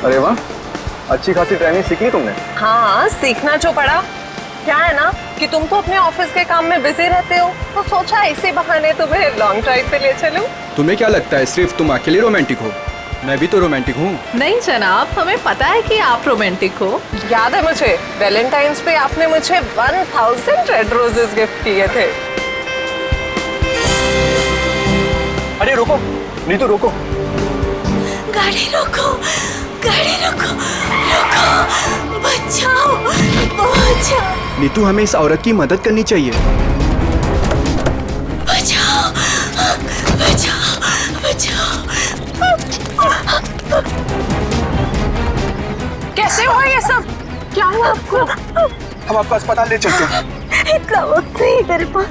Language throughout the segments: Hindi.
अरे वाह, अच्छी खासी ट्रेनिंग सीख ली तुमने। हाँ, सीखना जो पड़ा। क्या है ना कि तुम तो अपने ऑफिस के काम में बिजी रहते हो, तो सोचा इसी बहाने तुम्हें लॉन्ग ड्राइव पे ले चलूं। तुम्हें क्या लगता है सिर्फ तुम अकेले रोमांटिक हो? मैं भी तो रोमांटिक हूँ। नहीं जनाब, हमें पता है कि आप रोमांटिक हो। याद है मुझे, वैलेंटाइंस पे आपने मुझे 1000 रेड रोजेस गिफ्ट किए थे। अरे रुको नीतू, रोको। गाड़ी रोको, गाड़ी रोको, रोको, बचाओ, बचाओ, नीतू, हमें इस औरत की मदद करनी चाहिए। बचाओ, बचाओ, बचाओ। कैसे हुआ ये सब? क्या हुआ आपको? हम आपको अस्पताल ले चलते हैं। इतना वक्त नहीं मेरे पास।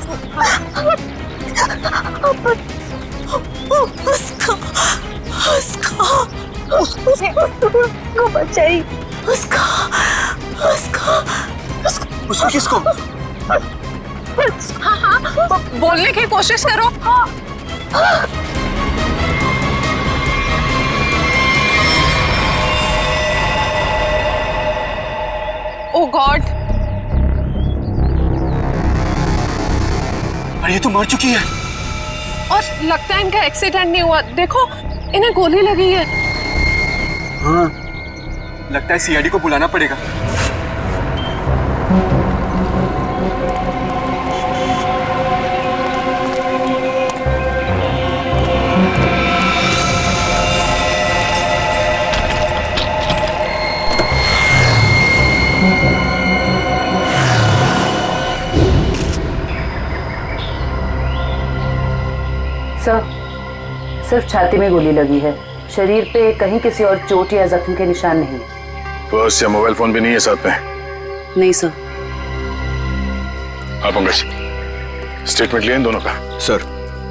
उसको बचाई, उसको किसको? हाँ, बोलने की कोशिश करो। ओह गॉड, अरे ये तो मर चुकी है। और लगता है इनका एक्सीडेंट नहीं हुआ। देखो, इन्हें गोली लगी है। हाँ, लगता है सीआईडी को बुलाना पड़ेगा। सर, सिर्फ छाती में गोली लगी है, शरीर पे कहीं किसी और चोट या जख्म के निशान नहीं। पर्स या मोबाइल फोन भी नहीं है साथ में? नहीं सर। हाँ पंकज, स्टेटमेंट लिया इन दोनों का? सर,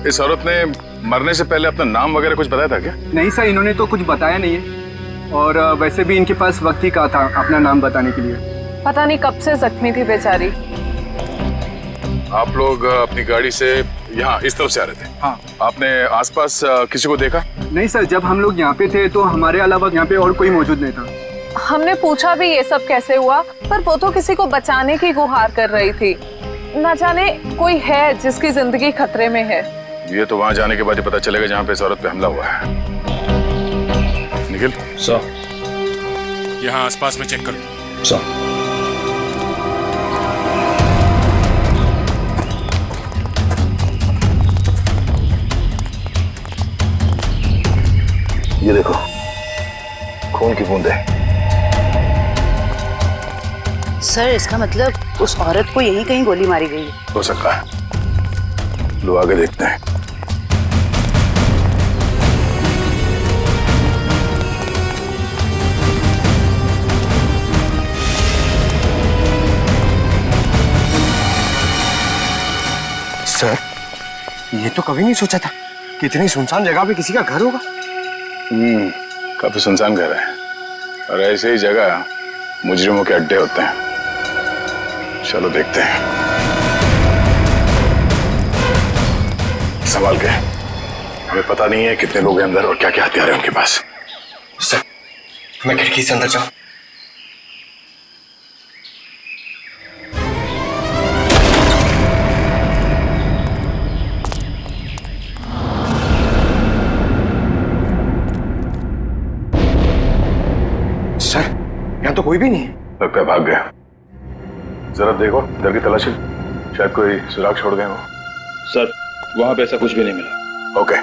इस औरत ने मरने से पहले अपना नाम वगैरह कुछ बताया था क्या? नहीं सर, इन्होंने तो कुछ बताया नहीं है, और वैसे भी इनके पास वक्त ही कहा था अपना नाम बताने के लिए। पता नहीं कब से जख्मी थी बेचारी। आप लोग अपनी गाड़ी से यहाँ इस तरफ से आ रहे थे? हाँ। आपने आसपास किसी को देखा? नहीं सर, जब हम लोग यहाँ पे थे तो हमारे अलावा यहाँ पे और कोई मौजूद नहीं था। हमने पूछा भी ये सब कैसे हुआ, पर वो तो किसी को बचाने की गुहार कर रही थी। न जाने कोई है जिसकी जिंदगी खतरे में है। ये तो वहाँ जाने के बाद ही पता चलेगा जहाँ पे इस औरत पे हमला हुआ है। निखिल सर, यहाँ आसपास में चेक करो। सर। ये देखो, खून की बूंदें। सर, इसका मतलब उस औरत को यहीं कहीं गोली मारी गई है। हो सकता है, लो आगे देखते हैं। सर, ये तो कभी नहीं सोचा था कि इतनी सुनसान जगह पे किसी का घर होगा। काफी सुनसान घर है, और ऐसे ही जगह मुजरिमों के अड्डे होते हैं। चलो देखते हैं। संभाल के, हमें पता नहीं है कितने लोग हैं अंदर और क्या क्या हथियार है उनके पास। सर, मैं खिड़की से अंदर जाऊं? सर, यहाँ तो कोई भी नहीं है। लगता है भाग गया। जरा देखो इधर की तलाशी, शायद कोई सुराग छोड़ गए हो। सर, वहां पे ऐसा कुछ भी नहीं मिला। ओके,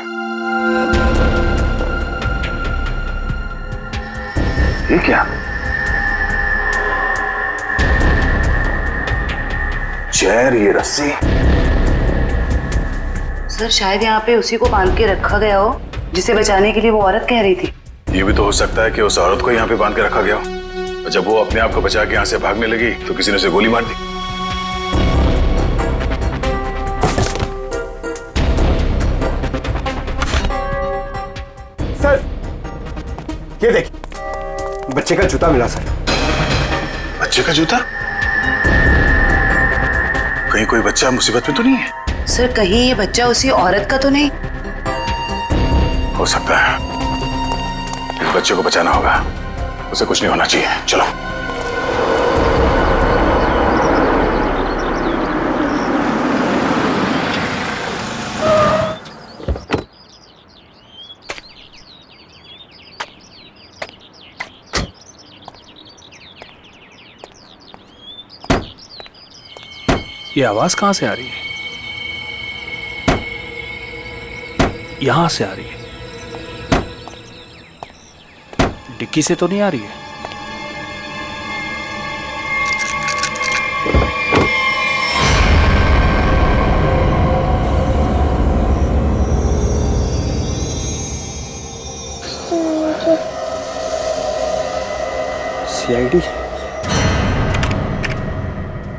ये क्या? चेयर, ये रस्सी। सर, शायद यहाँ पे उसी को बांध के रखा गया हो जिसे बचाने के लिए वो औरत कह रही थी। ये भी तो हो सकता है कि उस औरत को यहाँ पे बांध के रखा गया हो, और जब वो अपने आप को बचा के यहाँ से भागने लगी तो किसी ने उसे गोली मार दी। सर, ये देखिए, बच्चे का जूता मिला सर। बच्चे का जूता? कहीं कोई बच्चा मुसीबत में तो नहीं है? सर, कहीं ये बच्चा उसी औरत का तो नहीं? हो सकता है। इस बच्चे को बचाना होगा, उसे कुछ नहीं होना चाहिए। चलो। ये आवाज कहां से आ रही है? यहां से आ रही है। डिक्की से तो नहीं आ रही है। सीआईडी।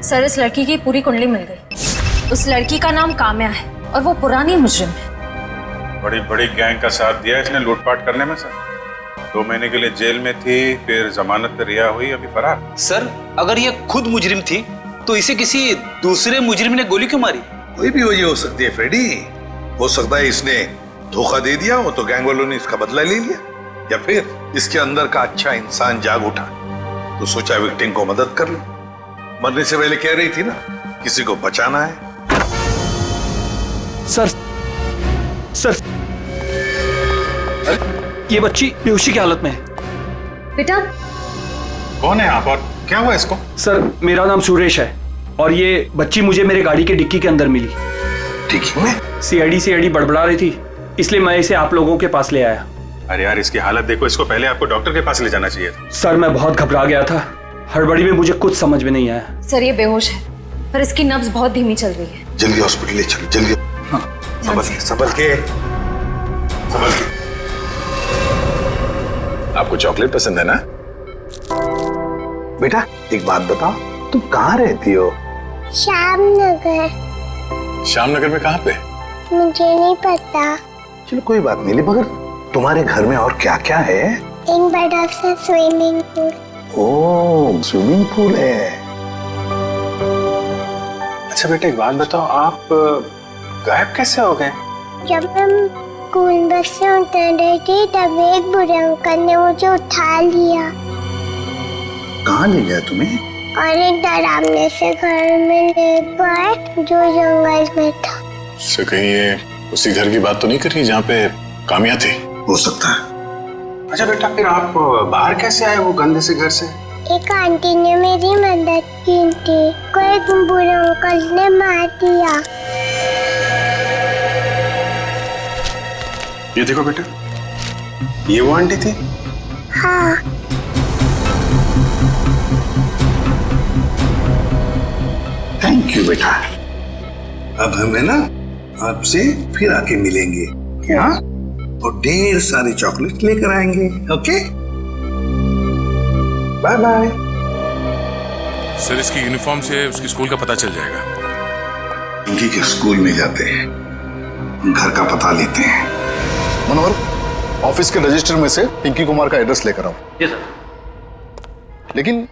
सर, इस लड़की की पूरी कुंडली मिल गई। उस लड़की का नाम काम्या है और वो पुरानी मुजरिम है। बड़ी बड़ी गैंग का साथ दिया इसने लूटपाट करने में। सर 2 महीने के लिए जेल में थी, फिर जमानत पे रिहा हुई, अभी फरार। सर अगर ये खुद मुजरिम थी तो इसे किसी दूसरे मुजरिम ने गोली क्यों मारी? कोई भी वजह हो सकती है फ्रेडी। हो सकता है इसने धोखा दे दिया हो तो गैंग वालों ने इसका बदला ले लिया, या फिर इसके अंदर का अच्छा इंसान जाग उठा तो सोचा विक्टिम को मदद कर ले। मरने से पहले कह रही थी ना किसी को बचाना है। सर ये बच्ची बेहोशी की हालत में है। बेटा, कौन है आप और क्या हुआ इसको? सर मेरा नाम सुरेश है और ये बच्ची मुझे मेरे गाड़ी के डिक्की के अंदर मिली। डिक्की में? सीआईडी बड़बड़ा रही थी, इसलिए मैं इसे आप लोगों के पास ले आया। अरे यार इसकी हालत देखो, इसको पहले आपको डॉक्टर के पास ले जाना चाहिए था। सर मैं बहुत घबरा गया था, हड़बड़ी में मुझे कुछ समझ में नहीं आया। सर ये बेहोश है पर इसकी नब्ज बहुत धीमी चल रही है। जल्दी हॉस्पिटल ले चलो, जल्दी। हाँ, संभल के। आपको चॉकलेट पसंद है ना? बेटा एक बात बताओ, तुम कहाँ रहती हो? श्यामनगर। श्यामनगर में कहाँ पे? मुझे नहीं पता। चलो कोई बात नहीं, मगर तुम्हारे घर में और क्या क्या है? एक बड़ा सा स्विमिंग पूल। ओह, स्विमिंग पूल है। अच्छा बेटा एक बात बताओ, आप गायब कैसे हो गए? जब हम स्कूल बस से उतर रही थी तब एक बुरे अंकल ने मुझे उठा लिया कहाँ ले गया तुम्हें? और एक डरावने से घर में ले गए जो जंगल में था। उससे कहीं ये उसी घर की बात तो नहीं कर रही जहाँ पे काम्या थी? हो सकता है। अच्छा बेटा फिर आप बाहर कैसे आए वो गंदे से घर से? एक आंटी ने मेरी मदद की थी, कोई बुरे अंकल ने मार दिया। ये देखो बेटा, ये वो आंटी थी? हाँ। थैंक यू बेटा। अब हम है ना आपसे फिर आके मिलेंगे, क्या? और ढेर सारी चॉकलेट लेकर आएंगे। Okay, bye bye. सर इसकी यूनिफॉर्म से उसकी स्कूल का पता चल जाएगा। पिंकी के स्कूल में जाते हैं, घर का पता लेते हैं। मनोहर, ऑफिस के रजिस्टर में से पिंकी कुमार का एड्रेस लेकर आओ। जी सर। लेकिन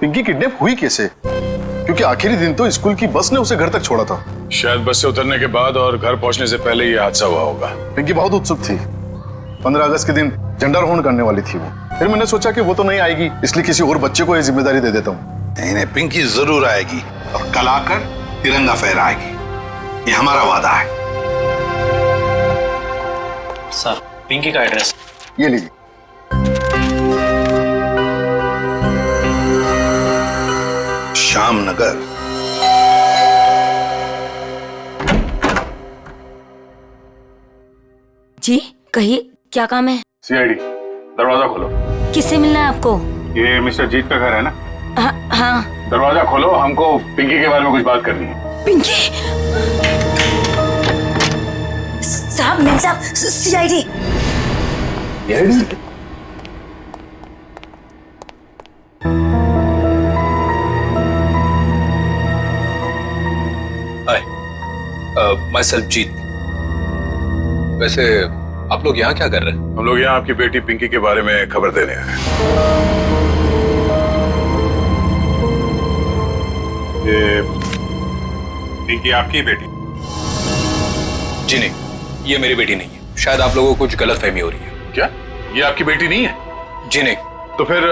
पिंकी किडनैप हुई कैसे? क्योंकि आखिरी दिन तो स्कूल की बस ने उसे घर तक छोड़ा था। शायद बस से उतरने के बाद और घर पहुंचने से पहले ये हादसा हुआ होगा। पिंकी बहुत उत्सुक थी। 15 अगस्त के दिन झंडारोहण करने वाली थी वो। फिर मैंने सोचा कि वो तो नहीं आएगी, इसलिए किसी और बच्चे को ये जिम्मेदारी दे देता हूँ। नहीं, पिंकी जरूर आएगी और कल आकर तिरंगा फहराएगी, ये हमारा वादा है। सर पिंकी का एड्रेस ये लीजिए। श्यामनगर। जी कहिए, क्या काम है? सीआईडी, दरवाजा खोलो। किससे मिलना है आपको? ये मिस्टर जीत का घर है ना? हाँ। दरवाजा खोलो, हमको पिंकी के बारे में कुछ बात करनी है। पिंकी साहब, मिल साहब, सीआईडी। माय सेल्फ जीत। वैसे आप लोग यहाँ क्या कर रहे हैं? हम लोग यहाँ आपकी बेटी पिंकी के बारे में खबर देने आए हैं। ये पिंकी आपकी बेटी? जी नहीं, ये मेरी बेटी नहीं है। शायद आप लोगों को कुछ गलतफहमी हो रही है। क्या ये आपकी बेटी नहीं है? जी नहीं, तो फिर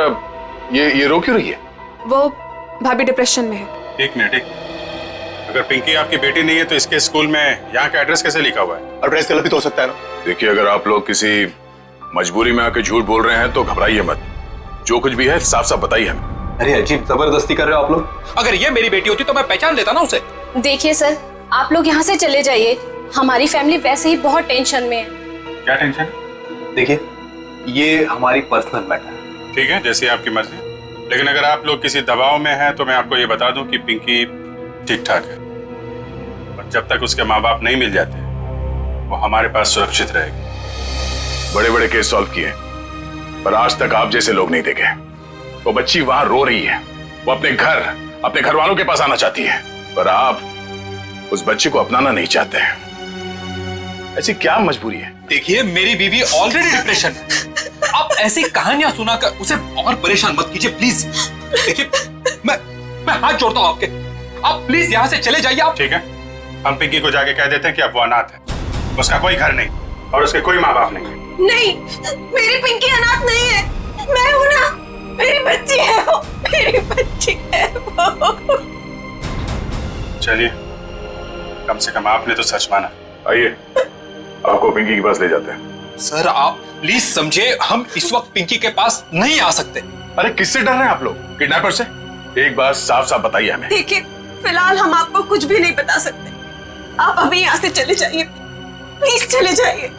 ये रो क्यों रही है? वो भाभी डिप्रेशन में है। एक मिनट। अगर पिंकी आपकी बेटी नहीं है तो इसके स्कूल में यहाँ का एड्रेस कैसे लिखा हुआ है? एड्रेस गलत भी तो हो सकता है ना। देखिए, अगर आप लोग किसी मजबूरी में आके झूठ बोल रहे हैं तो घबराइए मत। जो कुछ भी है साफ साफ बताइए हमें। अरे अजीब जबरदस्ती कर रहे हो आप लोग। अगर ये मेरी बेटी होती तो मैं पहचान लेता ना उसे। देखिए सर, आप लोग यहाँ से चले जाइए। हमारी फैमिली वैसे ही बहुत टेंशन में है। क्या टेंशन? देखिए, ये हमारी पर्सनल मैटर है। ठीक है, जैसी आपकी मर्जी। लेकिन अगर आप लोग किसी दबाव में हैं तो मैं आपको ये बता दूं कि पिंकी ठीक ठाक है, और जब तक उसके माँ बाप नहीं मिल जाते वो हमारे पास सुरक्षित रहेगी। बड़े बड़े केस सॉल्व किए, पर आज तक आप जैसे लोग नहीं देखे। वो बच्ची वहां रो रही है, वो अपने घर वालों के पास आना चाहती है, पर आप उस बच्ची को अपनाना नहीं चाहते हैं। ऐसी क्या मजबूरी है? देखिए, मेरी बीवी ऑलरेडी डिप्रेशन है। आप ऐसी कहानियां सुनाकर उसे और परेशान मत कीजिए प्लीज। देखिए, मैं हाथ जोड़ता हूं आपके। आप प्लीज यहाँ से चले जाइए। आप ठीक है, हम पिंकी को जाके कह देते हैं कि अब वो अनाथ है, उसका कोई घर नहीं और उसके कोई माँ बाप नहीं है। नहीं, मेरी पिंकी अनाथ नहीं है। मैं हूं ना, मेरी बच्ची है वो, मेरी बच्ची है वो। चलिए, कम से कम आपने तो सच माना। आइए, आपको पिंकी के पास ले जाते हैं। सर, आप प्लीज समझे, हम इस वक्त पिंकी के पास नहीं आ सकते। अरे किससे डर रहे हैं आप लोग? किडनैपर से? एक बात साफ साफ बताइए हमें। देखिए, फिलहाल हम आपको कुछ भी नहीं बता सकते। आप अभी यहाँ से चले जाइए, प्लीज चले जाइए।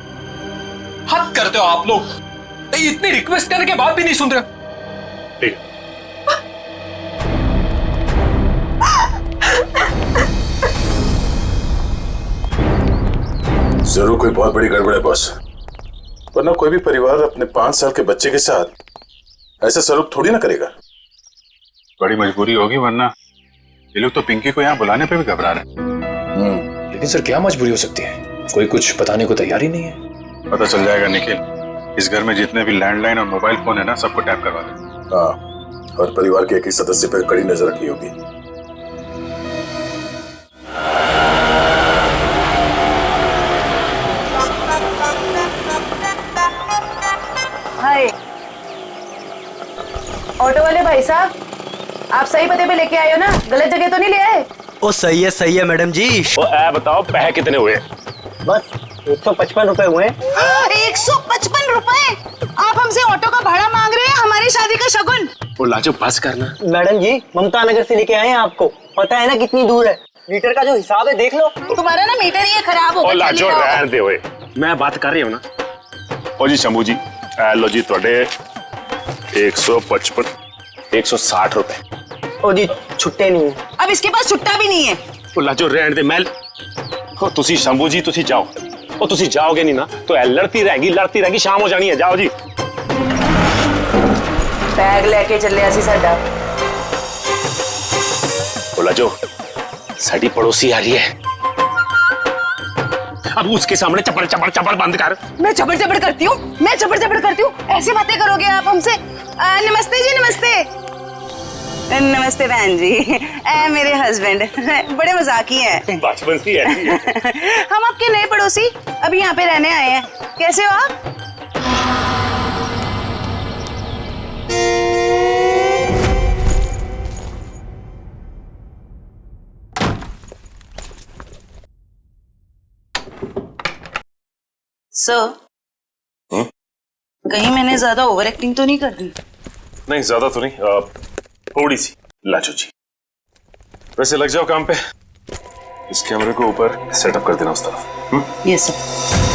हद करते हो आप लोग। इतनी रिक्वेस्ट करने के बाद भी नहीं सुन रहे। ठीक। जरूर कोई बहुत बड़ी गड़बड़ है बॉस, वरना कोई भी परिवार अपने 5 साल के बच्चे के साथ ऐसा सलूक थोड़ी ना करेगा। बड़ी मजबूरी होगी, वरना ये लोग तो पिंकी को यहाँ बुलाने पे भी घबरा रहे हैं। लेकिन सर, क्या मजबूरी हो सकती है? कोई कुछ बताने को तैयार ही नहीं है। पता चल जाएगा निखिल। इस घर में जितने भी लैंडलाइन और मोबाइल फोन है ना, सबको टैप करवा दे। हाँ, और परिवार के एक ही सदस्य पर कड़ी नजर रखनी होगी। हाय, ऑटो वाले भाई साहब, आप सही पते पे लेके आए हो ना? गलत जगह तो नहीं ले आए? ओ सही है मैडम जी। ओ बताओ, पैसे कितने हुए? बस 155 रुपए हुए। 155 रुपए? आप हमसे ऑटो का भाड़ा मांग रहे हैं, हमारी शादी का शगुन? ओ लाजो, बस करना। मैडम जी, ममता नगर से लेके आए हैं आपको। पता है ना कितनी दूर है? मीटर का जो हिसाब है देख लो। तुम्हारा ना मीटर ही खराब हो गया। ओ लाजो, रहने दे ओए, मैं बात कर रही हूँ ना। ओ जी शंभू जी, लो जी थोड़े 155 160 रुपए। ओ जी, छुट्टे नहीं है। अब इसके पास छुट्टा भी नहीं है। ओ लाजो, रहने दे। मैं तुसी शंभू जी, तुसी जाओ। ओ तुसी जाओगे नहीं ना तो लड़ती रहेगी, शाम हो जानी है। जाओ जी। बैग लेके चले असी साडा। ओ लाजो, साडी पड़ोसी आ रही है, अब उसके सामने चपड़ चपड़ चपड़ बंद कर। मैं चपड़ चपड़ करती हूँ? ऐसी बातें करोगे आप हमसे? नमस्ते जी, नमस्ते बहन जी। मेरे हस्बैंड बड़े मजाकी हैं। बचपन से है। हम आपके नए पड़ोसी अभी यहाँ पे रहने आए हैं। कैसे हो आप? सर, कहीं मैंने ज्यादा ओवर एक्टिंग तो नहीं कर दी? नहीं, ज्यादा तो नहीं, थोड़ी सी। लाजो जी, वैसे लग जाओ काम पे। इस कैमरे को ऊपर सेटअप कर देना उस तरफ। Yes sir.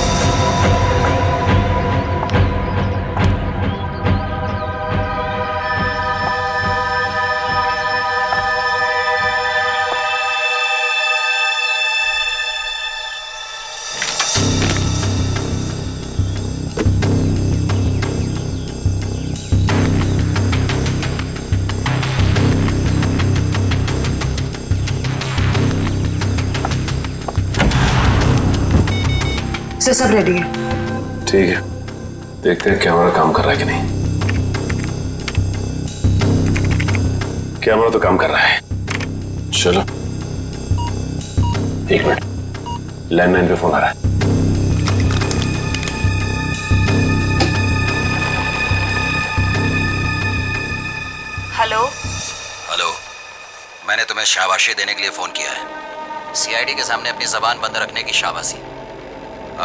सब रेडी है। ठीक है, देखते हैं कैमरा काम कर रहा है कि नहीं। कैमरा तो काम कर रहा है। चलो 1 मिनट, लैंडलाइन पे फोन आ रहा है। हेलो हेलो, मैंने तुम्हें शाबाशी देने के लिए फोन किया है। सीआईडी के सामने अपनी जबान बंद रखने की शाबाशी।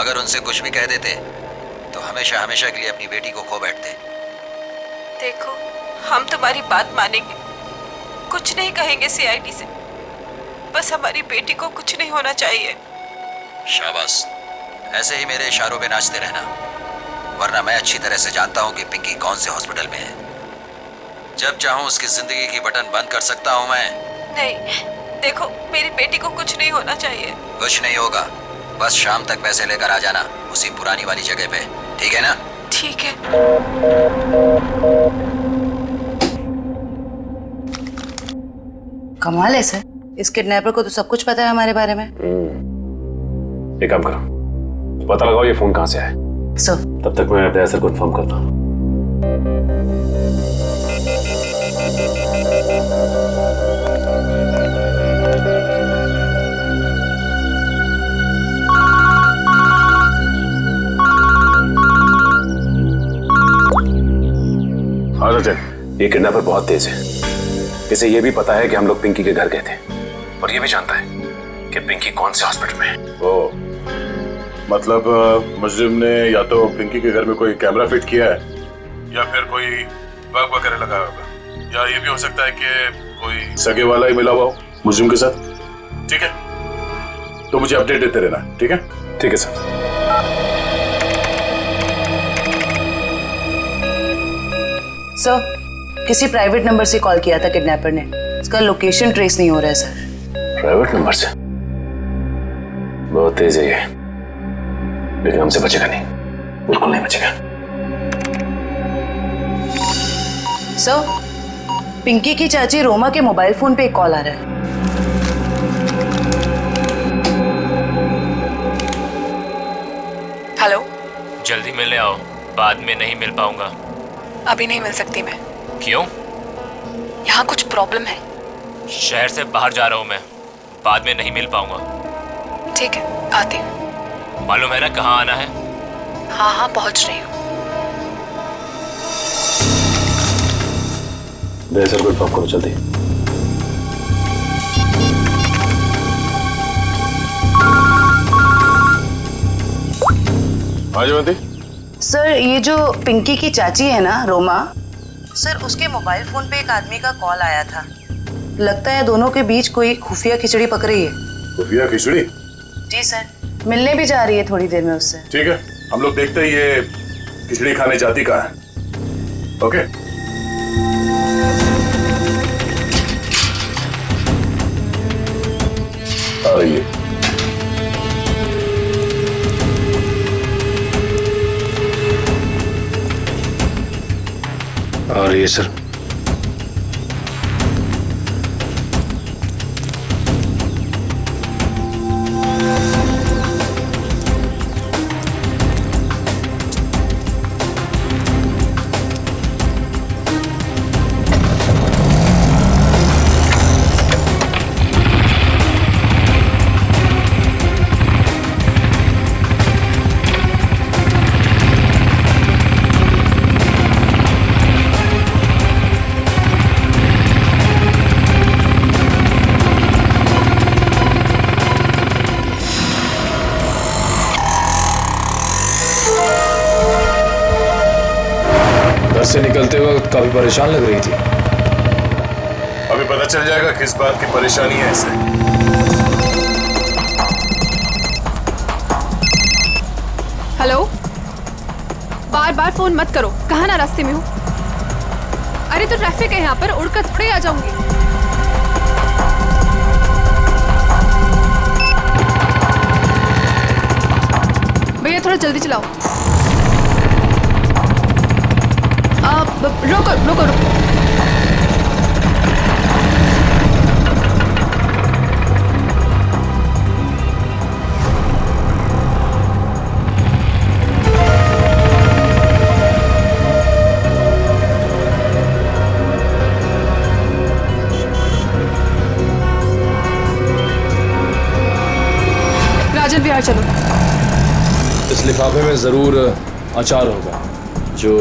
अगर उनसे कुछ भी कह देते तो हमेशा हमेशा के लिए अपनी बेटी को खो बैठते। देखो, हम तुम्हारी बात मानेंगे, कुछ नहीं कहेंगे सीआईडी से, बस हमारी बेटी को कुछ नहीं होना चाहिए। शाबाश, ऐसे ही मेरे इशारों पे नाचते रहना, वरना मैं अच्छी तरह से जानता हूँ कि पिंकी कौन से हॉस्पिटल में है। जब चाहूँ उसकी जिंदगी की बटन बंद कर सकता हूँ मैं। नहीं, देखो, मेरी बेटी को कुछ नहीं होना चाहिए। कुछ नहीं होगा, बस शाम तक पैसे लेकर आ जाना उसी पुरानी वाली जगह पे, ठीक है ना? ठीक है। कमाल है सर, इस किडनैपर को तो सब कुछ पता है हमारे बारे में। एक काम करो, पता लगाओ ये फोन कहाँ से आया। सर, तब तक मैं अपने सर को इन्फॉर्म करता हूँ। हाँ सचिन, ये किडनैपर बहुत तेज है। इसे ये भी पता है कि हम लोग पिंकी के घर गए थे, और ये भी जानता है कि पिंकी कौन से हॉस्पिटल में है। ओ, मतलब मुजरिम ने या तो पिंकी के घर में कोई कैमरा फिट किया है या फिर कोई बग वगैरह लगाया होगा, या ये भी हो सकता है कि कोई सगे वाला ही मिला हुआ हो मुजरिम के साथ। ठीक है, तो मुझे अपडेट देते रहना, ठीक है? ठीक है सर। सर, किसी प्राइवेट नंबर से कॉल किया था किडनैपर ने, इसका लोकेशन ट्रेस नहीं हो रहा है सर। प्राइवेट नंबर से? बहुत तेज है ये, लेकिन हमसे बचेगा नहीं, बिल्कुल नहीं बचेगा। सर, पिंकी की चाची रोमा के मोबाइल फोन पे एक कॉल आ रहा है। हेलो, जल्दी मिलने आओ, बाद में नहीं मिल पाऊंगा। अभी नहीं मिल सकती मैं। क्यों? यहाँ कुछ प्रॉब्लम है। शहर से बाहर जा रहा हूँ मैं, बाद में नहीं मिल पाऊंगा। ठीक है, आती हूँ। मालूम है ना कहाँ आना है? हाँ हाँ, पहुँच रही हूँ। सर को इन्फॉर्म करो जल्दी। हाँ जयवंती। सर, ये जो पिंकी की चाची है ना, रोमा, सर उसके मोबाइल फोन पे एक आदमी का कॉल आया था। लगता है दोनों के बीच कोई खुफिया खिचड़ी पक रही है। खुफिया खिचड़ी? जी सर, मिलने भी जा रही है थोड़ी देर में उससे। ठीक है, हम लोग देखते हैं ये खिचड़ी खाने जाती कहाँ है। ओके, आ रही है। आ रही है सर। से निकलते वक्त काफी परेशान लग रही थी। अभी पता चल जाएगा किस बात की परेशानी है इसे। हेलो, बार बार फोन मत करो, कहाँ ना रास्ते में हूँ। अरे तो ट्रैफिक है यहाँ पर, उड़कर थोड़े आ जाऊंगी। भैया थोड़ा जल्दी चलाओ। रोको रोको रोको। राजन बिहार चलो। इस लिफाफे में जरूर अचार होगा जो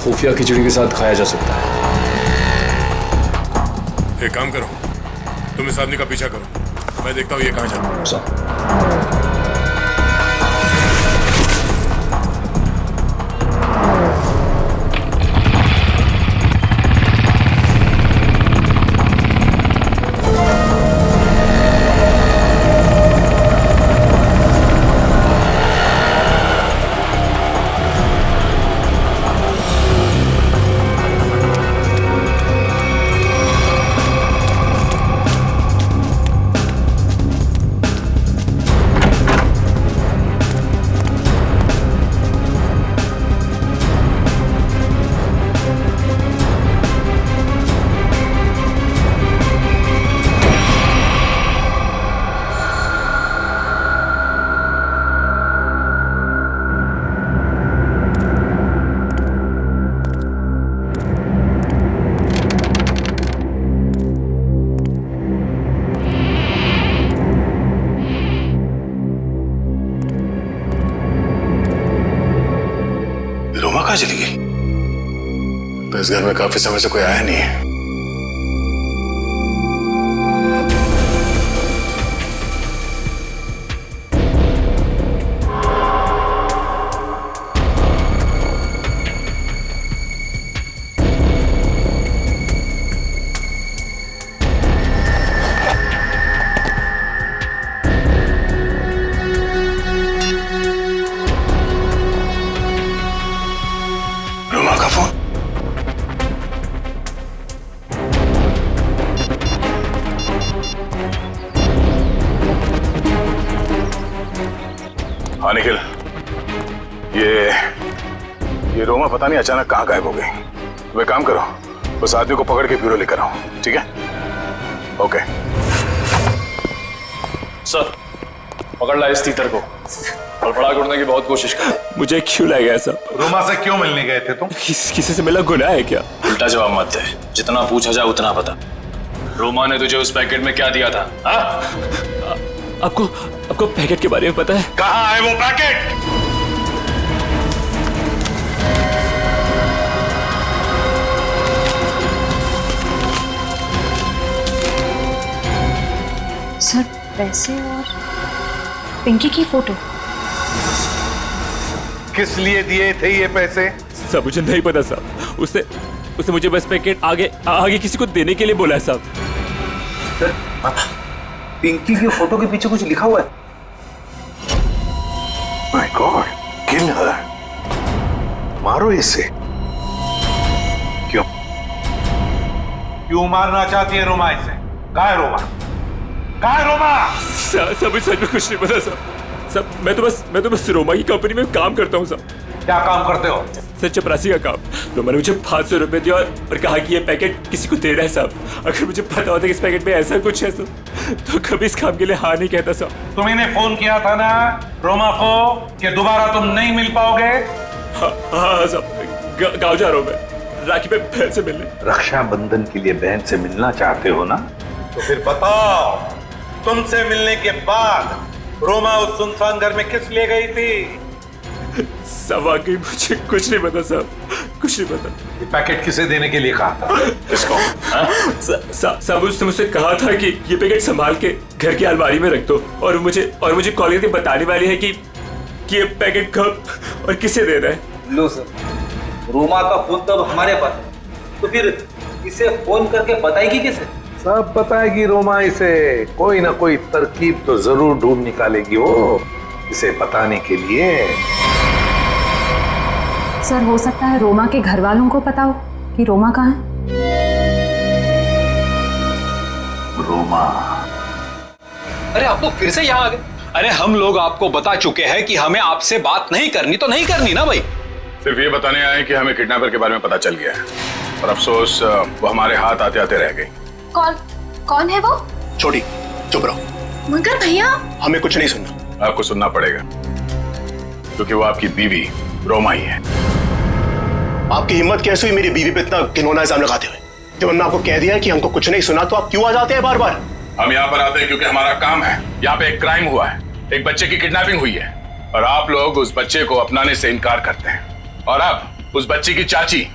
खुफिया खिचड़ी के साथ खाया जा सकता है। एक काम करो, तुम इस आदमी का पीछा करो, मैं देखता हूँ ये कहाँ जाता है। कहाँ चली गई? तो इस घर में काफी समय से कोई आया नहीं है। हाँ निखिल, ये रोमा पता नहीं अचानक कहाँ गायब हो गई। तुम एक काम करो, उस आदमी को पकड़ के ब्यूरो लेकर आओ, ठीक है? ओके सर, पकड़ ला इस तीतर को और बड़ा करने की बहुत कोशिश कर। मुझे क्यों लाया गया सर? रोमा से क्यों मिलने गए थे तुम? किसी से मिला गुनाह है क्या? उल्टा जवाब मत दे, जितना पूछा जाए उतना बता। रोमा ने तुझे उस पैकेट में क्या दिया था? आपको पैकेट के बारे में पता है? कहाँ है वो पैकेट? सर, पैसे और पिंकी की फोटो। किस लिए दिए थे ये पैसे? सब मुझे नहीं पता साहब। उसने मुझे बस पैकेट आगे किसी को देने के लिए बोला है साहब। सर, पिंकी की फोटो के पीछे कुछ लिखा हुआ है। माय गॉड, किल हर। मारो इसे। क्यों मारना चाहती है रोमा इसे? कहाँ है रोमा? कहाँ है रोमा? सब सच में कुछ नहीं पता साहब। मैं तो बस रोमा की कंपनी में काम करता हूँ साहब। क्या काम करते हो? सर, चपरासी का काम। तो मैंने मुझे 500 रुपए दिया और कहा कि ये पैकेट किसी को देना है साहब। अगर मुझे पता होता कि इस पैकेट में ऐसा कुछ है तो कभी इस काम के लिए हाँ नहीं कहता साहब। तुमने फोन किया था ना रोमा को कि दोबारा तुम नहीं मिल पाओगे? हाँ साहब, गाँव जा रहा हूँ मैं राखी पे बहन से मिलने। रक्षाबंधन के लिए बहन से मिलना चाहते हो ना? तो फिर बताओ, तुमसे मिलने के बाद रोमा उस सुनसान घर में किस लिए गई थी? सब वाकई मुझे कुछ नहीं पता साहब, कुछ नहीं पता। ये पैकेट किसे देने के लिए कहा था? किसको? साहब, उसने मुझसे कहा था कि ये पैकेट संभाल के घर की अलमारी में रख दो और मुझे कॉलेज में बताने वाली है कि ये पैकेट कब और किसे देना है। लो सर, रोमा का फोन तो अब हमारे पास है, तो फिर इसे फोन करके बताएगी किसे? सब बताएगी रोमा इसे। कोई ना कोई तरकीब तो जरूर ढूंढ निकालेगी वो इसे बताने के लिए। सर, हो सकता है रोमा के घर वालों को पता हो कि रोमा कहाँ है। रोमा? अरे आप लोग फिर से यहाँ आ गए? अरे हम लोग आपको बता चुके हैं कि हमें आपसे बात नहीं करनी, तो नहीं करनी ना भाई। सिर्फ ये बताने आए कि हमें किडनैपर के बारे में पता चल गया है और अफसोस वो हमारे हाथ आते आते रह गई। कौन है वो? छोटी, चुप रहो। मगर भैया, हमें कुछ नहीं सुनना। आपको सुनना पड़ेगा क्योंकि वो आपकी बीवी रोमा ही है। आपकी हिम्मत कैसे हुई मेरी बीवी पे इतना घिनौना इल्जाम लगाते हुए? जब हमने आपको कह दिया है कि हमको कुछ नहीं सुना, तो आप क्यों आ जाते हैं बार बार? हम यहाँ पर आते हैं क्योंकि हमारा काम है। यहाँ पे एक क्राइम हुआ है, एक बच्चे की किडनैपिंग हुई है और आप लोग उस बच्चे को अपनाने से इनकार करते हैं। और अब उस बच्चे की चाची,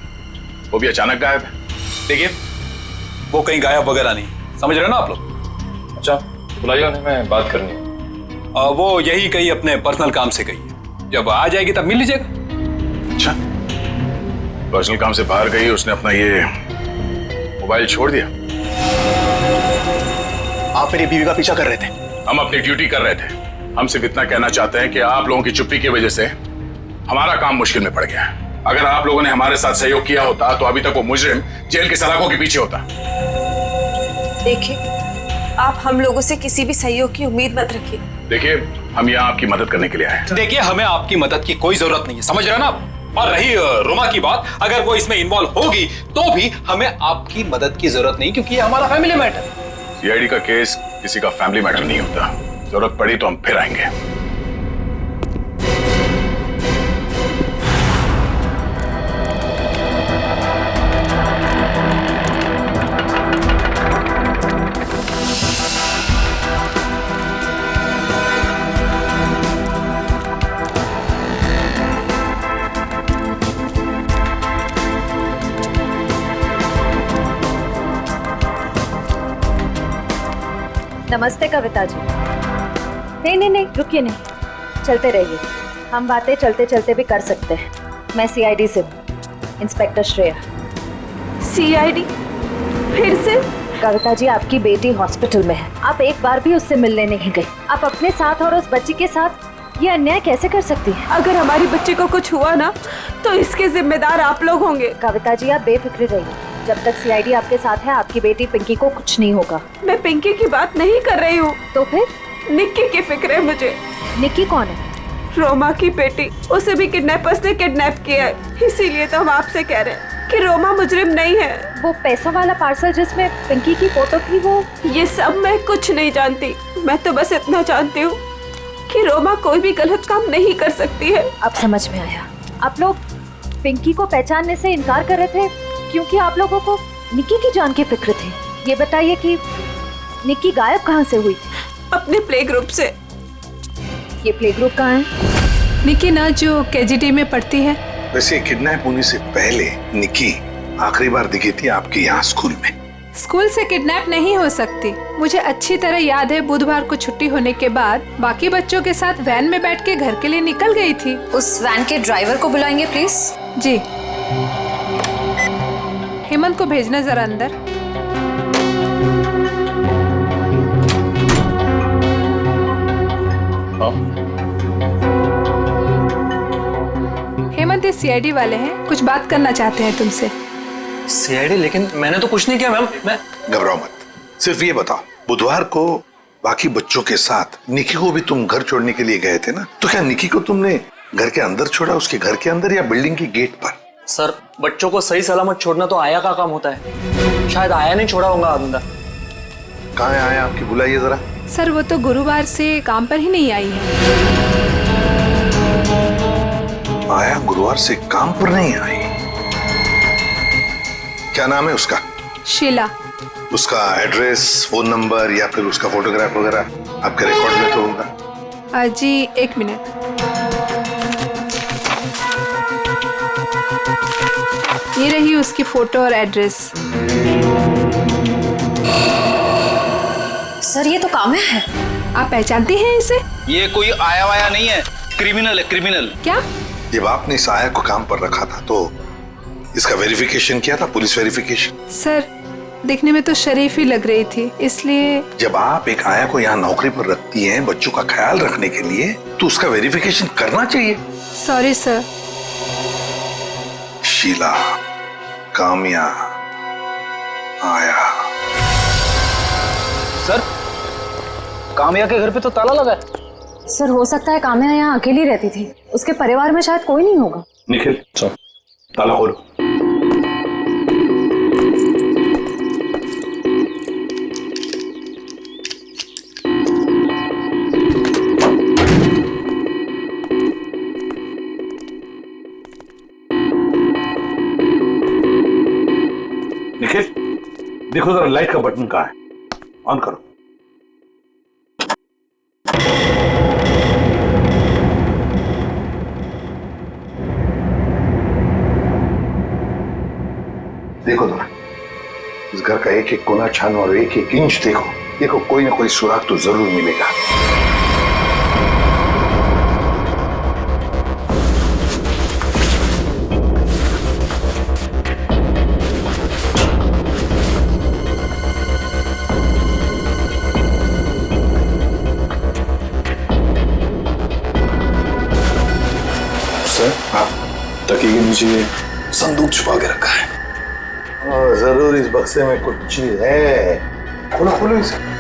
वो भी अचानक गायब है। देखिए, वो कहीं गायब वगैरह नहीं, समझ रहे हो ना आप लोग? अच्छा बुलाइए उन्हें, मैं बात करनी है। वो यही कहीं अपने पर्सनल काम से गई है, जब आ जाएगी तब मिल लीजिएगा। अच्छा, पर्सनल काम से बाहर गई, उसने अपना ये मोबाइल छोड़ दिया? आप मेरी बीवी का पीछा कर रहे थे। हम अपनी ड्यूटी कर रहे थे। हम सिर्फ इतना कहना चाहते हैं कि आप लोगों की चुप्पी की वजह से हमारा काम मुश्किल में पड़ गया है। अगर आप लोगों ने हमारे साथ सहयोग किया होता तो अभी तक वो मुजरिम जेल की सलाखों के पीछे होता। देखिए, आप हम लोगों से किसी भी सहयोग की उम्मीद मत रखिए। देखिए, हम यहाँ आपकी मदद करने के लिए आए हैं। देखिए, हमें आपकी मदद की कोई जरूरत नहीं है, समझ रहे हो ना आप? और रही रोमा की बात, अगर वो इसमें इन्वॉल्व होगी तो भी हमें आपकी मदद की जरूरत नहीं, क्योंकि ये हमारा फैमिली मैटर है। सीआईडी का केस किसी का फैमिली मैटर नहीं होता। जरूरत पड़ी तो हम फिर आएंगे। नमस्ते कविता जी। नहीं रुकिए, नहीं चलते रहिए, हम बातें चलते चलते भी कर सकते हैं। मैं सीआईडी से हूँ, इंस्पेक्टर श्रेया। सीआईडी? फिर से? कविता जी, आपकी बेटी हॉस्पिटल में है, आप एक बार भी उससे मिलने नहीं गई। आप अपने साथ और उस बच्ची के साथ ये अन्याय कैसे कर सकती हैं? अगर हमारी बच्ची को कुछ हुआ ना तो इसके जिम्मेदार आप लोग होंगे। कविता जी, आप बेफिक्र रहिए, जब तक सीआईडी आपके साथ है आपकी बेटी पिंकी को कुछ नहीं होगा। मैं पिंकी की बात नहीं कर रही हूँ। तो फिर? निक्की की फिक्र है मुझे। निक्की कौन है? रोमा की बेटी, उसे भी किडनैपर्स ने किडनैप किया है। इसीलिए तो हम आपसे कह रहे हैं कि रोमा मुजरिम नहीं है। वो पैसा वाला पार्सल जिसमें पिंकी की फोटो थी, वो? ये सब मैं कुछ नहीं जानती। मैं तो बस इतना जानती हूँ कि रोमा कोई भी गलत काम नहीं कर सकती है। अब समझ में आया, आप लोग पिंकी को पहचानने से इनकार कर रहे थे क्योंकि आप लोगों को निक्की की जान की फिक्र थी। ये बताइए कि निक्की गायब कहाँ से हुई थी? अपने प्ले ग्रुप से। ये प्ले ग्रुप कहाँ है? निक्की ना जो केजीटी में पढ़ती है। वैसे किडनैप होने से पहले निक्की आखिरी बार दिखी थी आपके यहाँ स्कूल में। स्कूल से किडनैप नहीं हो सकती। मुझे अच्छी तरह याद है, बुधवार को छुट्टी होने के बाद बाकी बच्चों के साथ वैन में बैठ के घर के लिए निकल गई थी। उस वैन के ड्राइवर को बुलाएंगे प्लीज। जी। हेमंत को भेजना जरा अंदर। हेमंत, ये सीआईडी वाले हैं, कुछ बात करना चाहते हैं तुमसे। सीआईडी? लेकिन मैंने तो कुछ नहीं किया मैम। मैं घबराओ मत, सिर्फ ये बताओ, बुधवार को बाकी बच्चों के साथ निक्की को भी तुम घर छोड़ने के लिए गए थे ना? तो क्या निक्की को तुमने घर के अंदर छोड़ा, उसके घर के अंदर या बिल्डिंग की गेट पर? सर, बच्चों को सही सलामत छोड़ना तो आया का काम होता है। शायद आया नहीं छोड़ा होगा अंदर। कहाँ है आया आपकी? बुलाइए जरा। सर, वो तो गुरुवार से काम पर ही नहीं आई है। आया गुरुवार से काम पर नहीं आई? क्या नाम है उसका? शीला। उसका एड्रेस, फोन नंबर या फिर उसका फोटोग्राफ वगैरह आपके रिकॉर्ड में तो होगा? जी, एक मिनट। ये रही उसकी फोटो और एड्रेस। सर, ये तो काम्या है। आप पहचानते हैं इसे? ये कोई आया वाया नहीं है, क्रिमिनल है, क्रिमिनल। क्या? जब आपने इस आया को काम पर रखा था तो इसका वेरिफिकेशन किया था, पुलिस वेरिफिकेशन? सर, दिखने में तो शरीफ ही लग रही थी, इसलिए। जब आप एक आया को यहाँ नौकरी पर रखती हैं बच्चों का ख्याल रखने के लिए, तो उसका वेरिफिकेशन करना चाहिए। Sorry sir. शीला, काम्या, आया। सर, काम्या के घर पे तो ताला लगा है। सर, हो सकता है काम्या यहाँ अकेली रहती थी, उसके परिवार में शायद कोई नहीं होगा। निखिल, सर, ताला खोलो। निखिल, देखो जरा लाइट का बटन कहाँ है, ऑन करो। देखो जरा, इस घर का एक एक कोना छानो और एक एक इंच देखो, देखो कोई ना कोई सुराग तो जरूर मिलेगा। तकिए के नीचे संदूक छुपा के रखा है। जरूर इस बक्से में कुछ चीज है। खोलो खोलो इसे।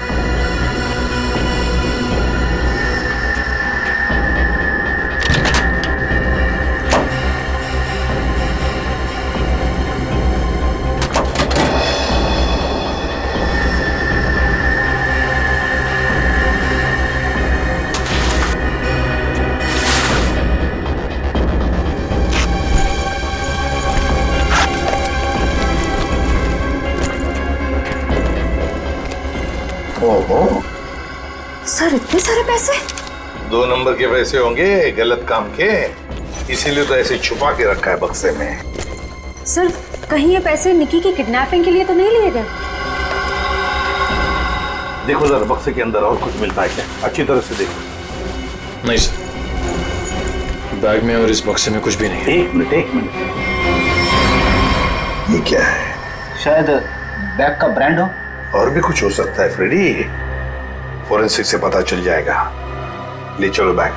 सर इतने सारे पैसे? 2 नंबर के पैसे होंगे गलत काम के, इसीलिए तो ऐसे छुपा के रखा है बक्से में। सर कहीं ये पैसे निकी की किडनैपिंग के लिए तो नहीं लिए गए? देखो जरा बक्से के अंदर और कुछ मिलता है क्या, अच्छी तरह से देखो। नहीं सर, बैग में और इस बक्से में कुछ भी नहीं है। एक मिनट ये क्या है? शायद बैग का ब्रांड हो। और भी कुछ हो सकता है फ्रेडी, फोरेंसिक से पता चल जाएगा। ले चलो बैग।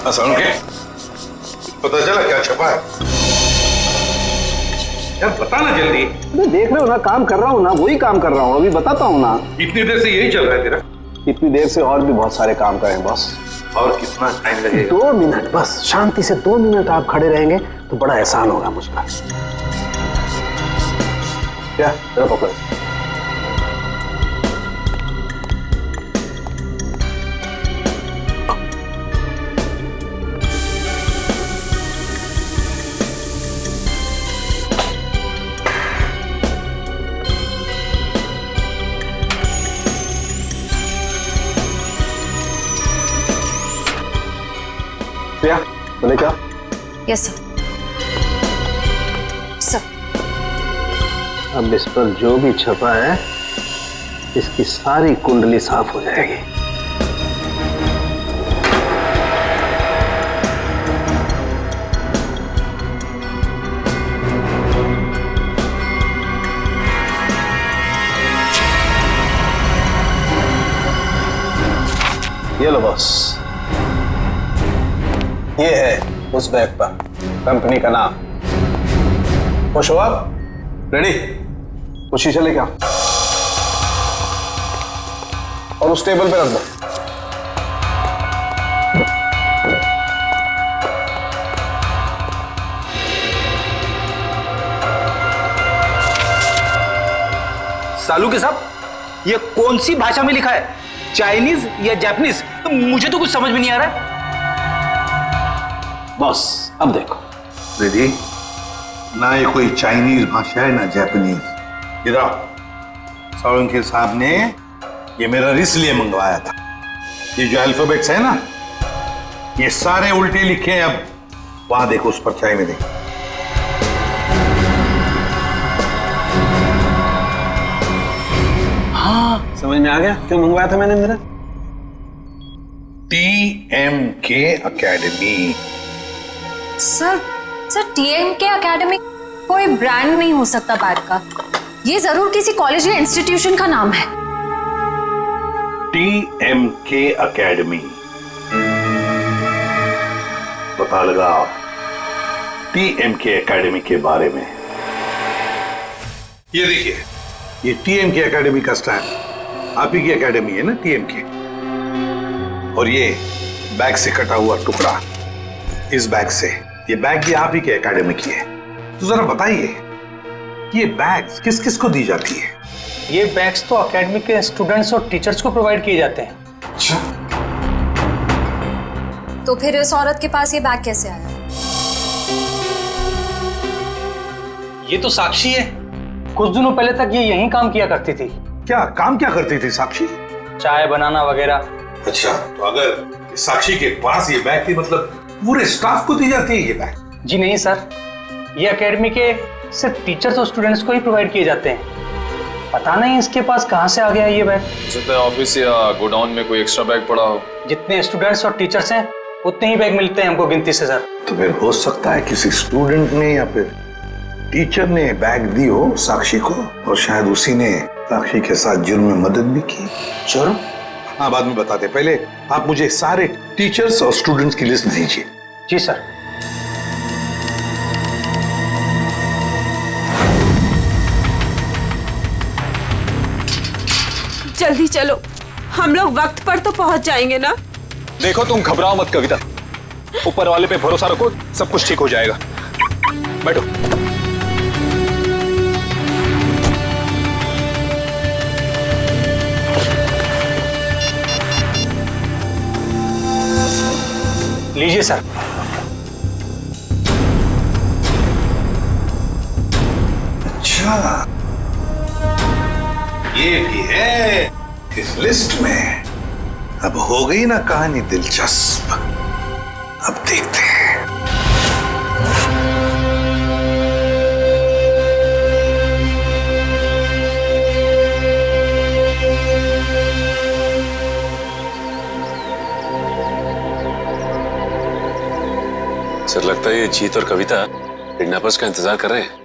असलम के पता चला क्या छपा है? यार बता ना जल्दी। देख रहे हो ना, काम कर रहा हूँ ना, वही काम कर रहा हूँ, अभी बताता हूँ ना। इतनी देर से यही चल रहा है तेरा? इतनी देर से और भी बहुत सारे काम करें बॉस। और कितना टाइम लगेगा? 2 मिनट बस, शांति से 2 मिनट आप खड़े रहेंगे तो बड़ा एहसान होगा मुझ पर। क्या पकड़। बोले क्या? Yes sir. सर अब इस पर जो भी छपा है इसकी सारी कुंडली साफ हो जाएगी। ये लो बॉस, ये है उस बैग पर कंपनी का नाम। खुश हो आप? रेडी? वो शीशा लेके आओ और उस टेबल पे रख दो। सालू के साहब, ये कौन सी भाषा में लिखा है? चाइनीज या जापानीज? मुझे तो कुछ समझ में नहीं आ रहा है। बॉस अब देखो। रेडी? ना ये कोई चाइनीज भाषा है ना जापानीज। इधर सालुंके साहब ने ये मेरा इसलिए मंगवाया था। ये जो अल्फाबेट्स है ना, ये सारे उल्टे लिखे हैं। अब वहां देखो, उस परछाई में देखो। हाँ समझ में आ गया क्यों मंगवाया था मैंने मेरा। TMK academy. Sir TMK academy कोई ब्रांड नहीं हो सकता बैग का, ये जरूर किसी कॉलेज या इंस्टीट्यूशन का नाम है। TMK एकेडमी, पता लगाओ TMK एकेडमी के बारे में। ये देखिए, ये TMK एकेडमी का स्टैंड आप ही की एकेडमी है ना, TMK। और ये बैग से कटा हुआ टुकड़ा, इस बैग से, ये बैग भी आप ही के एकेडमी की है। तो जरा बताइए, ये बैग्स किस किस को दी जाती है? ये बैग्स तो एकेडमी के स्टूडेंट्स और टीचर्स को प्रोवाइड किए जाते हैं। अच्छा, तो फिर इस औरत के पास ये बैग कैसे आया? ये तो साक्षी है, कुछ दिनों पहले तक ये यहीं काम किया करती थी। क्या काम क्या करती थी साक्षी? चाय बनाना वगैरह। अच्छा, तो अगर साक्षी के पास ये बैग थी, मतलब पूरे स्टाफ को दी जाती है ये बैग? जी नहीं सर, ये एकेडमी के सिर्फ टीचर्स और स्टूडेंट्स को ही प्रोवाइड किए जाते हैं। पता नहीं इसके पास कहाँ से आ गया ये बैग। हो सकता है ऑफिस या गोडाउन में कोई एक्स्ट्रा बैग पड़ा हो। जितने स्टूडेंट्स और टीचर्स हैं उतने ही बैग मिलते हैं हमको गिनती से सर। तो फिर हो सकता है किसी स्टूडेंट ने या फिर टीचर ने बैग दी हो साक्षी को, और शायद उसी ने साक्षी के साथ जुर्म में मदद भी की। जुर्म? हाँ, बाद में बताते, पहले आप मुझे सारे टीचर्स और स्टूडेंट्स की लिस्ट दीजिए। जी सर। जल्दी चलो, हम लोग वक्त पर तो पहुंच जाएंगे ना। देखो तुम घबराओ मत कविता, ऊपर वाले पे भरोसा रखो, सब कुछ ठीक हो जाएगा। बैठो। लीजिए सर। अच्छा, ये भी है इस लिस्ट में। अब हो गई ना कहानी दिलचस्प। अब देखते हैं। सर लगता है ये जीत और कविता किडनैपर्स का इंतजार कर रहे हैं।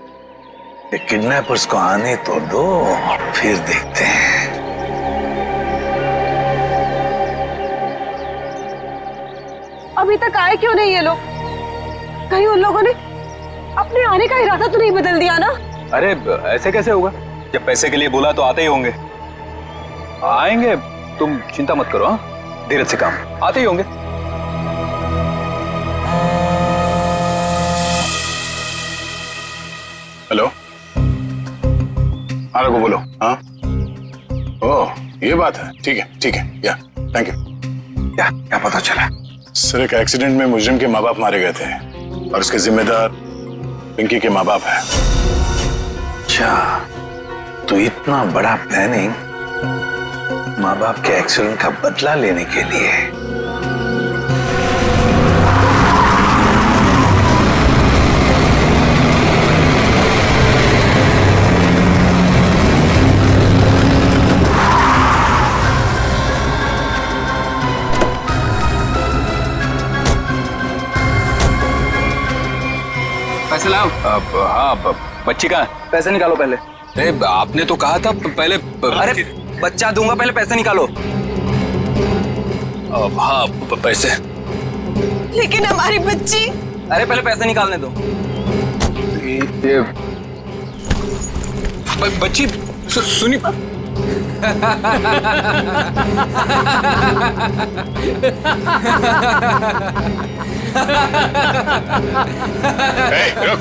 ये किडनैपर्स को आने तो दो, फिर देखते हैं। अभी तक आए क्यों नहीं ये लोग? कहीं उन लोगों ने अपने आने का इरादा तो नहीं बदल दिया ना? अरे ऐसे कैसे होगा? जब पैसे के लिए बोला तो आते ही होंगे। आएंगे, तुम चिंता मत करो। हाँ, धीरज से काम, आते ही होंगे। हेलो, हाँ रघु बोलो। हाँ, ओह ये बात है, ठीक है, या थैंक यू। क्या पता चला? सर एक एक्सीडेंट में मुजरिम के माँ बाप मारे गए थे और उसके जिम्मेदार पिंकी के माँ बाप है। अच्छा, तो इतना बड़ा प्लानिंग माँ बाप के एक्सीडेंट का बदला लेने के लिए। पैसे लाओ। हाँ, बच्ची कहाँ है? पैसे निकालो पहले। अरे आपने तो कहा था पहले। अरे बच्चा दूंगा, पहले पैसे निकालो। हाँ पैसे। लेकिन हमारी बच्ची। अरे पहले पैसे निकालने दो। ये बच्ची सुनी। रुक।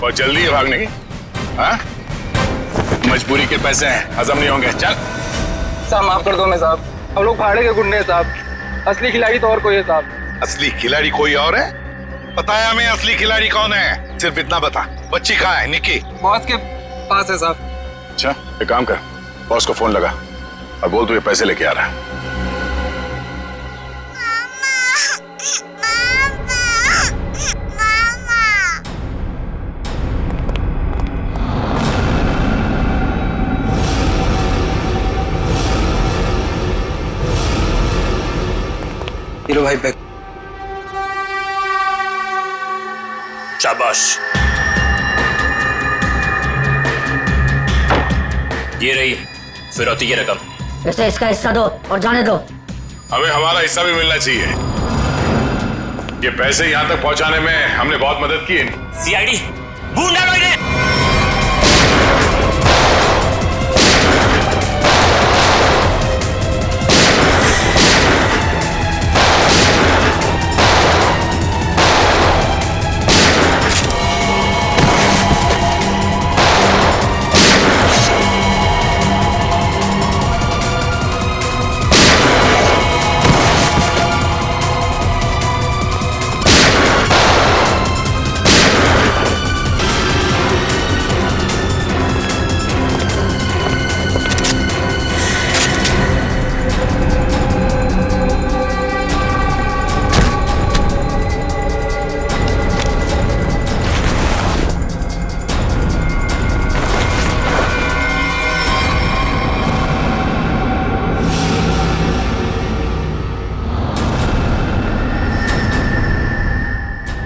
और जल्दी है भागने की। हाँ, मजबूरी के पैसे हैं, हजम नहीं होंगे। चल। साहब माफ कर दो मैं साहब, हम लोग भाड़े के गुंडे हैं साहब। असली खिलाड़ी तो और कोई है साहब। असली खिलाड़ी कोई और है? पता है हमें असली खिलाड़ी कौन है, सिर्फ इतना बता। बच्ची कहाँ है? निकी बॉस के पास है साहब। अच्छा, एक काम कर, बॉस को फोन लगा और बोल तू ये पैसे लेके आ रहा है। हीरो भाई पैक। शाबाश, ये रही फिरौती की रकम। इसे इसका हिस्सा दो और जाने दो। हमें हमारा हिस्सा भी मिलना चाहिए। ये पैसे यहाँ तक पहुँचाने में हमने बहुत मदद की है। सीआईडी बूंदा मैंने।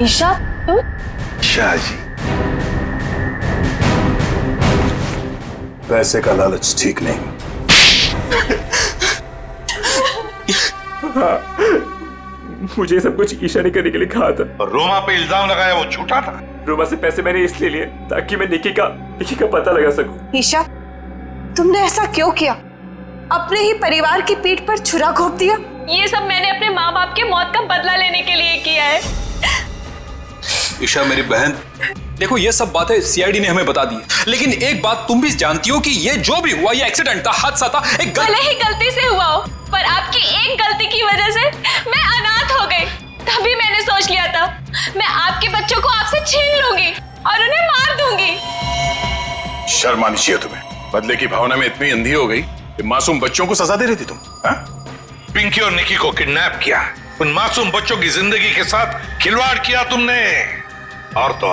ईशा तुम? शाह जी, पैसे का लालच ठीक नहीं। हाँ, मुझे सब कुछ ईशा ने करने के लिए कहा था। और रोमा पे इल्जाम लगाया वो झूठा था। रोमा से पैसे मैंने इसलिए लिए ताकि मैं निकी का पता लगा सकूं। ईशा, तुमने ऐसा क्यों किया? अपने ही परिवार की पीठ पर छुरा घोंप दिया। ये सब मैंने अपने माँ बाप के मौत का बदला लेने के लिए किया है। ईशा मेरी बहन, देखो ये सब बातें सीआईडी ने हमें बता दी, लेकिन एक बात तुम भी जानती हो कि ये जो भी हुआ ये एक्सीडेंट था, हादसा था, एक भले ही गलती से हुआ हो, पर आपकी एक गलती की वजह से मैं अनाथ हो गई। तभी मैंने सोच लिया था मैं आपके बच्चों को आपसे छीन लूंगी और उन्हें मार दूंगी। शर्म आनी चाहिए तुम्हें। बदले की भावना में इतनी अंधी हो गई कि मासूम बच्चों को सजा दे रही थी तुम। पिंकी और निकी को किडनैप किया, उन मासूम बच्चों की जिंदगी के साथ खिलवाड़ किया तुमने, और तो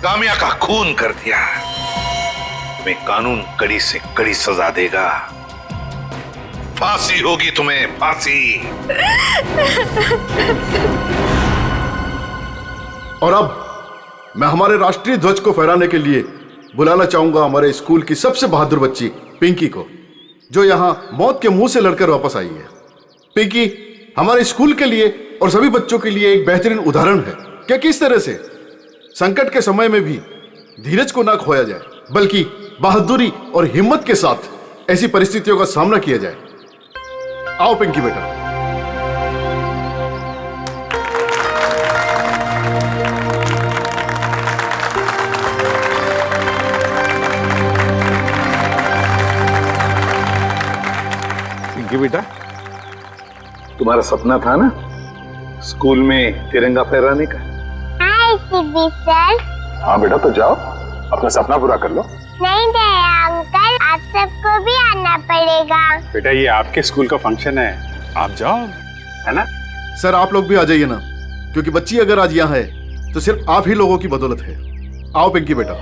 कामिया का खून कर दिया। तुम्हें कानून कड़ी से कड़ी सजा देगा। फांसी होगी तुम्हें, फांसी। और अब मैं हमारे राष्ट्रीय ध्वज को फहराने के लिए बुलाना चाहूंगा हमारे स्कूल की सबसे बहादुर बच्ची पिंकी को, जो यहां मौत के मुंह से लड़कर वापस आई है। पिंकी हमारे स्कूल के लिए और सभी बच्चों के लिए एक बेहतरीन उदाहरण है कि किस तरह से संकट के समय में भी धीरज को ना खोया जाए, बल्कि बहादुरी और हिम्मत के साथ ऐसी परिस्थितियों का सामना किया जाए। आओ पिंकी बेटा। पिंकी बेटा, तुम्हारा सपना था ना स्कूल में तिरंगा फहराने का? हाय सिबी सर। हाँ बेटा, तो जाओ अपना सपना पूरा कर लो। नहीं दया अंकल, आप सबको भी आना पड़ेगा। बेटा ये आपके स्कूल का फंक्शन है, आप जाओ, है ना? सर आप लोग भी आ जाइए ना, क्योंकि बच्ची अगर आज यहाँ है तो सिर्फ आप ही लोगों की बदौलत है। आओ पिंकी बेटा।